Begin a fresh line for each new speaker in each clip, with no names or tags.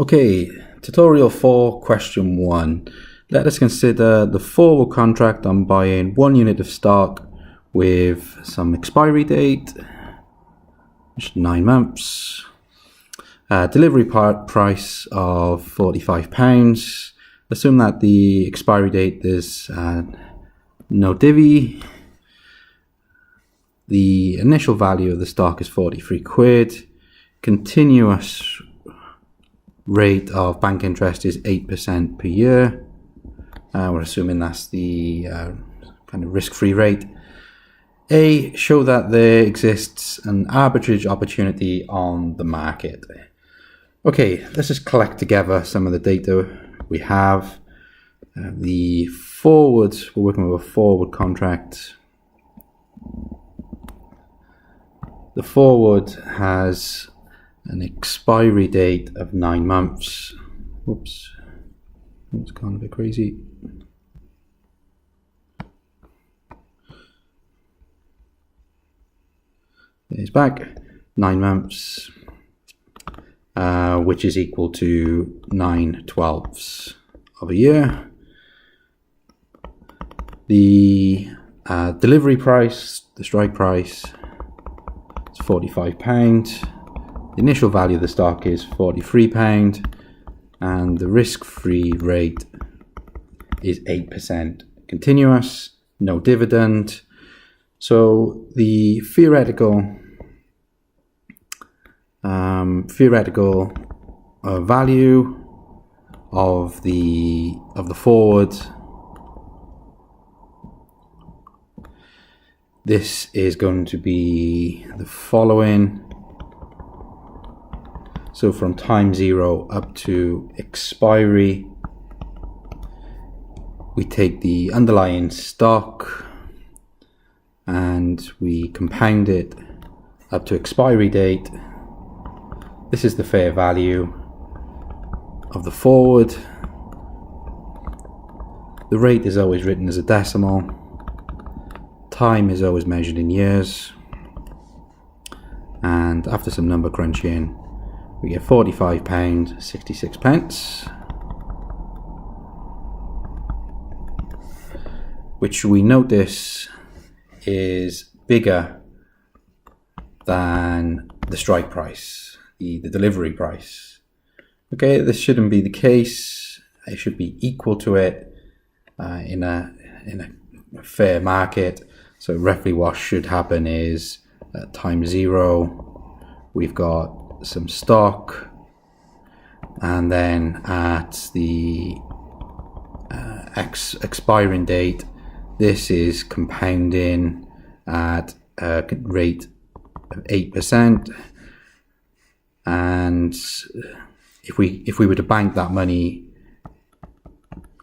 Okay, tutorial 4, question 1. Let us consider the forward contract on buying 1 unit of stock with some expiry date, which is 9 months, delivery price of £45. Assume that the expiry date is no divvy. The initial value of the stock is 43 quid. Continuous rate of bank interest is 8% per year. We're assuming that's the kind of risk-free rate. A, show that there exists an arbitrage opportunity on the market. Okay, let's just collect together some of the data we have. The forward, we're working with a forward contract. The forward has an expiry date of 9 months. Whoops, it's gone a bit crazy. It's back 9 months, which is equal to 9/12 of a year. The delivery price, the strike price, is £45. The initial value of the stock is £43, and the risk-free rate is 8%. Continuous, no dividend. So the theoretical value of the forward, this is going to be the following. So from time 0 up to expiry, we take the underlying stock and we compound it up to expiry date. This is the fair value of the forward. The rate is always written as a decimal. Time is always measured in years. And after some number crunching, we get £45.66, which we notice is bigger than the strike price, the delivery price. Okay, this shouldn't be the case. It should be equal to it in a fair market. So roughly what should happen is at time 0, we've got some stock, and then at the expiring date, this is compounding at a rate of 8%, and if we were to bank that money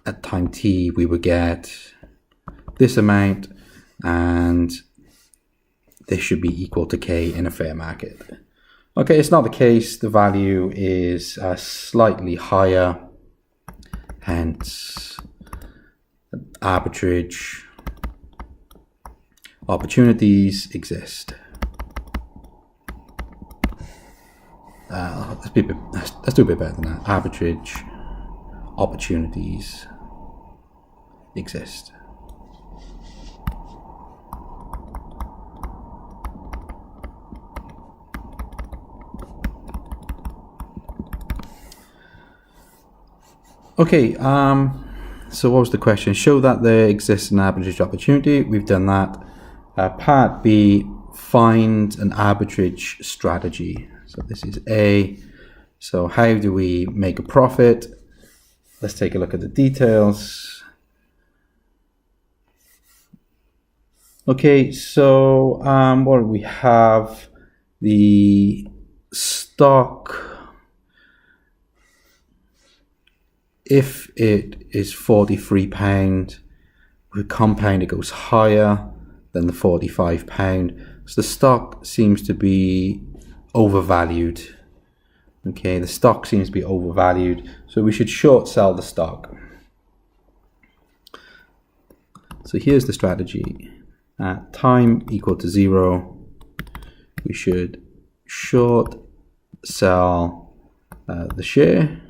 at time t, we would get this amount, and this should be equal to k in a fair market. Okay, it's not the case. The value is slightly higher, hence arbitrage opportunities exist. Let's do a bit better than that. Arbitrage opportunities exist. Okay, so what was the question? Show that there exists an arbitrage opportunity. We've done that. Part B, find an arbitrage strategy. So this is A. So how do we make a profit? Let's take a look at the details. Okay, so what do we have? The stock, if it is £43, with compound it goes higher than the £45. So the stock seems to be overvalued. Okay, the stock seems to be overvalued, so we should short sell the stock. So here's the strategy. At time equal to 0, we should short sell the share.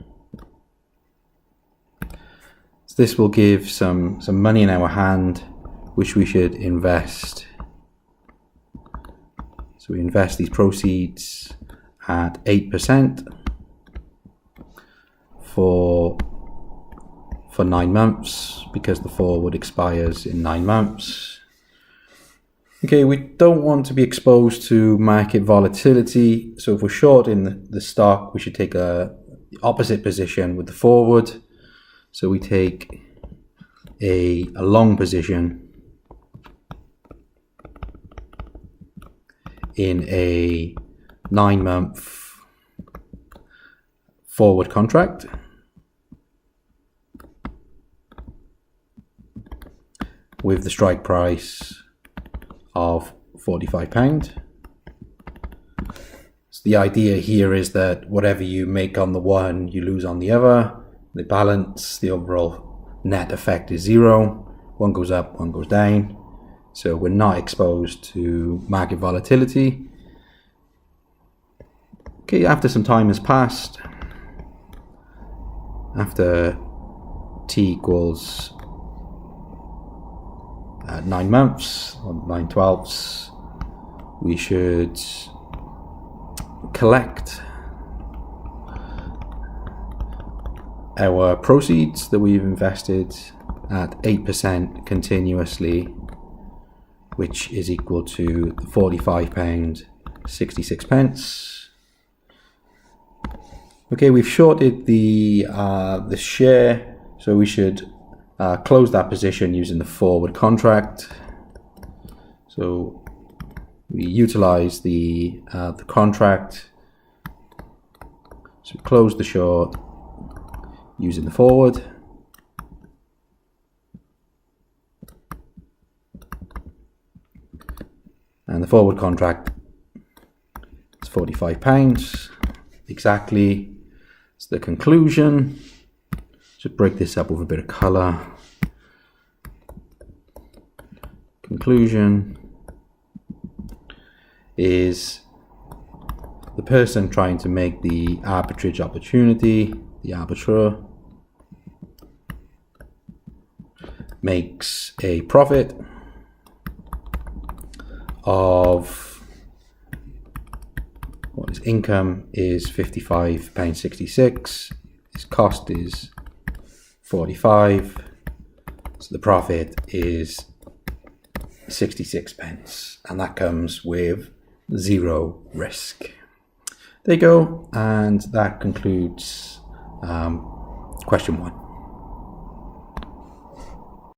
this will give some money in our hand, which we should invest. So we invest these proceeds at 8% for 9 months, because the forward expires in 9 months. Okay, we don't want to be exposed to market volatility, so if we're short in the stock, we should take the opposite position with the forward. So we take a long position in a 9-month forward contract. With the strike price of £45. So the idea here is that whatever you make on the one, you lose on the other. The balance, the overall net effect is zero. One goes up, one goes down. So we're not exposed to market volatility. Okay, after some time has passed, after t equals 9 months, or 9/12, we should collect our proceeds that we've invested at 8% continuously, which is equal to £45.66. Okay, we've shorted the share, so we should close that position using the forward contract. So we utilize the contract. So close the short using the forward. And the forward contract is £45 exactly. It's the conclusion. Just break this up with a bit of color. Conclusion is the person trying to make the arbitrage opportunity, the arbiter, makes a profit of, what his income is £55.66, his cost is 45, so the profit is 66p, and that comes with zero risk. There you go, and that concludes question 1.